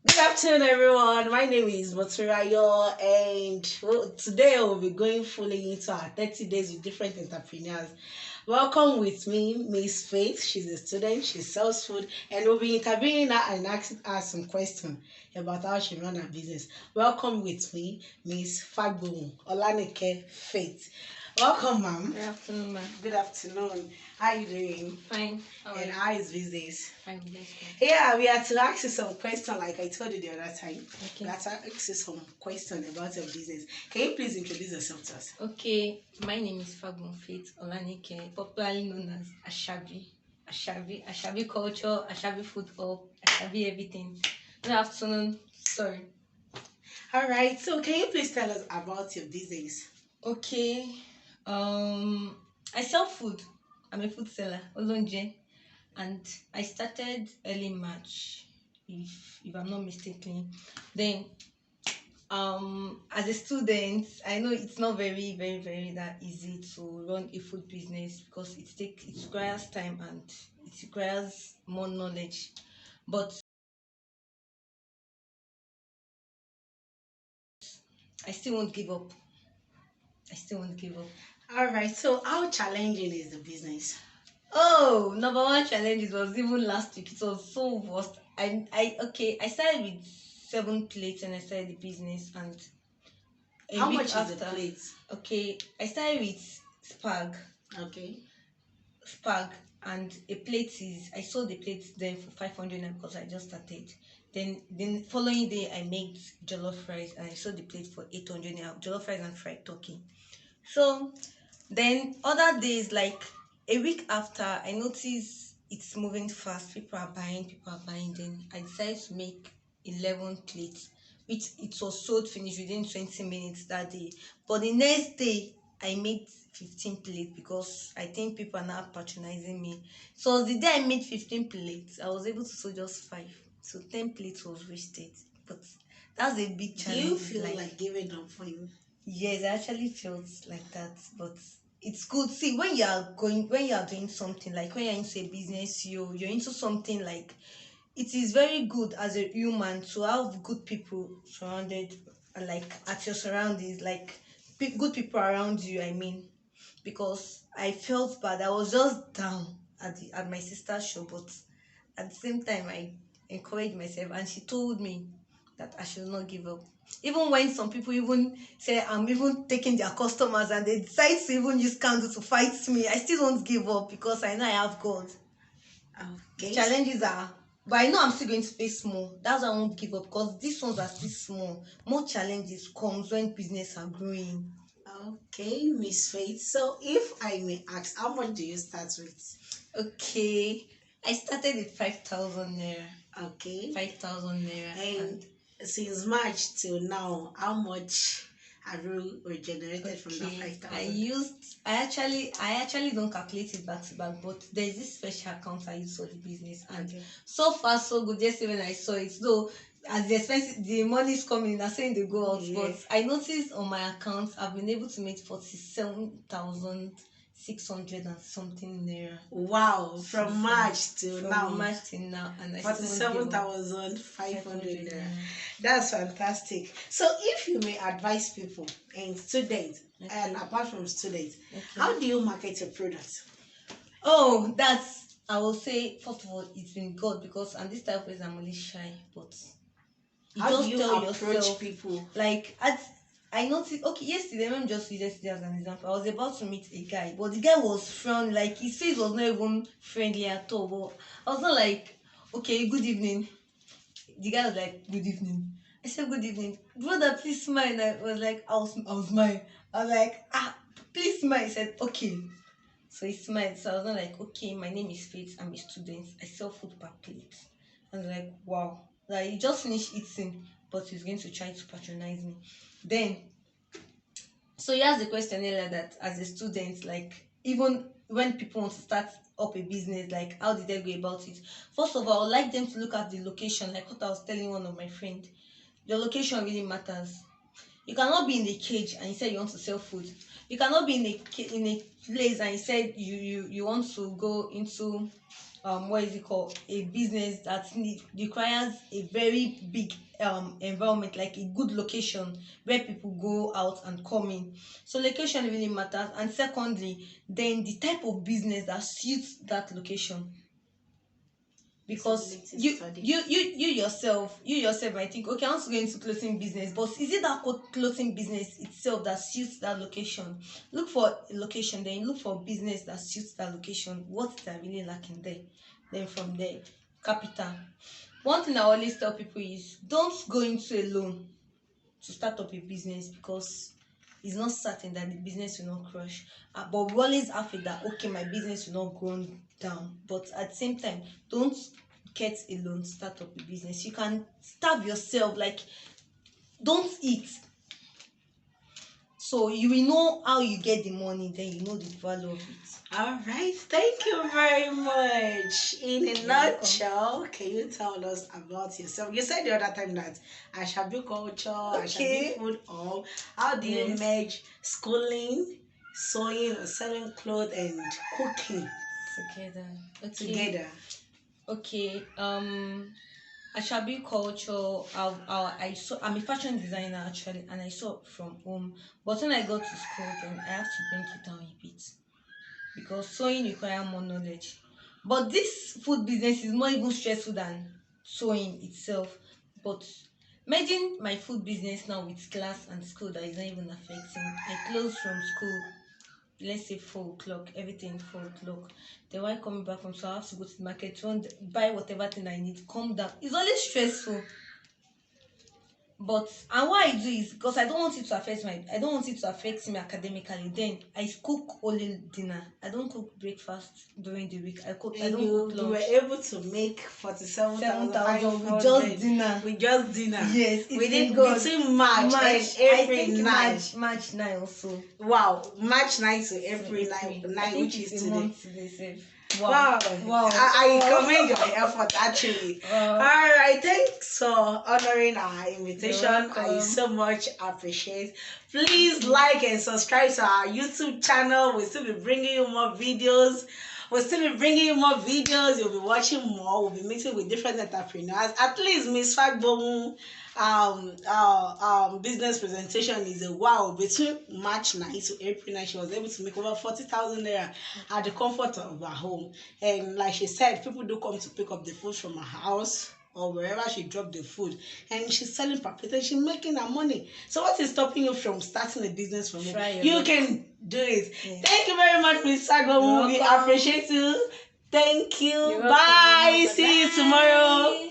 Good afternoon, everyone. My name is Rayo, and today we'll be going fully into our 30 days with different entrepreneurs. Welcome with me, Miss Faith. She's a student, she sells food, and we'll be interviewing her and asking her some questions about how she runs her business. Welcome with me, Miss Fagbun Olanike Faith. Welcome, ma'am. Good afternoon, ma'am. Good afternoon. How are you doing? Fine. How are And you? how is business? Fine, blessed. Yeah, we had to ask you some question like I told you the other time. We Okay. had to ask you some question about your business. Can you please introduce yourself to us? Okay, my name is Fagbon Faith Olanike, popularly known as Ashabi. Ashabi culture, Ashabi food hub, Ashabi everything. Good afternoon. Sorry. All right. So can you please tell us about your business? Okay. I sell food. I'm a food seller, Olonje, and I started early March, if I'm not mistaken. Then as a student, I know it's not very that easy to run a food business because it requires time and it requires more knowledge, but I still won't give up. All right. So how challenging is the business? Oh, number one challenge was even last week. It was so worst. I started with 7 plates and I started the business, and a How week much is after, the plate? okay, I started with spag Okay. spag and a plate is I sold the plate then for 500 naira because I just started. Then following day I made jollof rice and I sold the plate for 800 naira, jollof rice and fried turkey. So then other days, like a week after, I noticed it's moving fast, people are buying. Then I decided to make 11 plates, which it was sold finished within 20 minutes that day. But the next day I made 15 plates because I think people are now patronizing me. So the day I made 15 plates, I was able to sell just 5. So 10 plates was wasted. But that's a big Do you challenge. feel like giving up for you? Yes, I actually felt like that, but it's good. See, when you are doing something, like when you're into a business, you're into something, like it is very good as a human to have good people surrounded, like at your surroundings, like good people around you. I mean, because I felt bad. I was just down at my sister's show, but at the same time, I encouraged myself, and she told me that I should not give up. Even when some people even say I'm even taking their customers and they decide to even use candle to fight me, I still don't give up because I know I have God. The Okay. challenges are, but I know I'm still going to face more. That's why I won't give up, because these ones are still small. More challenges comes when business are growing. Okay, Miss Faith. So if I may ask, how much do you start with? Okay, I started with 5,000 naira. Okay. 5,000 naira. And since March till now, how much have you regenerated from that Okay, 5,000? I actually don't calculate it back to back, but there's this special account I use for the business, and Okay. so far so good. Yesterday when I saw it, though, as the money is coming, I'm saying they go out, Yeah. but I noticed on my account I've been able to make 47,600 and something naira. Wow, So from far, March till from now, March till now, and I still won't give up. 47,500 500 naira. naira. That's fantastic. So, if you may advise people and students, and Okay. apart from students, Okay. how do you market your product? Oh, I will say, first of all, it's been God, because I'm this type of person, I'm only shy, but you How do just you tell approach yourself, people? like, I noticed, okay, yesterday, let me just use yesterday as an example. I was about to meet a guy, but the guy was frowning, like his face was not even friendly at all. But I was not like, okay, good evening. The guy was like, good evening. I said, good evening. Brother, please smile. And I was like, I was smile. I was like, please smile. He said, okay. So he smiled. So I was not like, okay, my name is Faith. I'm a student. I sell food per plate. I was like, wow. Like, he just finished eating, but he's going to try to patronize me. Then, so he asked the question earlier that as a student, like, even when people want to start up a business, like, how did they go about it? First of all, I would like them to look at the location, like what I was telling one of my friends. Your location really matters. You cannot be in a cage and you said you want to sell food. You cannot be in a place and you said you want to go into what is it called, a business that requires a very big environment, like a good location where people go out and come in. So location really matters. And secondly, then the type of business that suits that location. Because you yourself might think, okay, I want to go into clothing business, but is it that clothing business itself that suits that location? Look for a location, then look for business that suits that location. What is that really lacking there? Then from there, capital. One thing I always tell people is, don't go into a loan to start up a business, because it's not certain that the business will not crush. But we always have it that, okay, my business will not go down. But at the same time, don't get a loan to start up a business. You can starve yourself, like, don't eat. So you will know how you get the money, then you know the value of it. All right, thank you very much. In a nutshell, can you tell us about yourself? You said the other time that I shall be culture, I shall be food. Or how do you merge schooling, sewing, or selling clothes and cooking together? Okay. I shall be culture. I'm a fashion designer actually, and I sew from home. But when I go to school, then I have to bring it down a bit, because sewing requires more knowledge. But this food business is more even stressful than sewing itself. But merging my food business now with class and school, that is not even affecting. I close from school, let's say 4 o'clock, everything 4 o'clock. Then while coming back from school, I have to go to the market to buy whatever thing I need, come down. It's always stressful. But and what I do is, because I don't want it to affect me academically, then I cook only dinner. I don't cook breakfast during the week. I don't cook lunch. You were able to make 47,000 with just dinner. With just dinner. Yes, between March and April 9. March 9 also. Wow, March 9 to April 9, which is today. Wow. I commend your effort actually. All right, thanks for honoring our invitation. I so much appreciate. Please like and subscribe to our YouTube channel. We'll still be bringing you more videos. You'll be watching more. We'll be meeting with different entrepreneurs. At least Miss Fagbomu business presentation is a wow. Between March 9 to April 9, she was able to make over 40,000 naira at the comfort of her home. And like she said, people do come to pick up the food from her house or wherever she dropped the food, and she's selling paper. She's making her money. So what is stopping you from starting a business from home? You can do it. Yeah. Thank you very much, Miss Sagomu. We appreciate you. Thank you. Bye. See you tomorrow.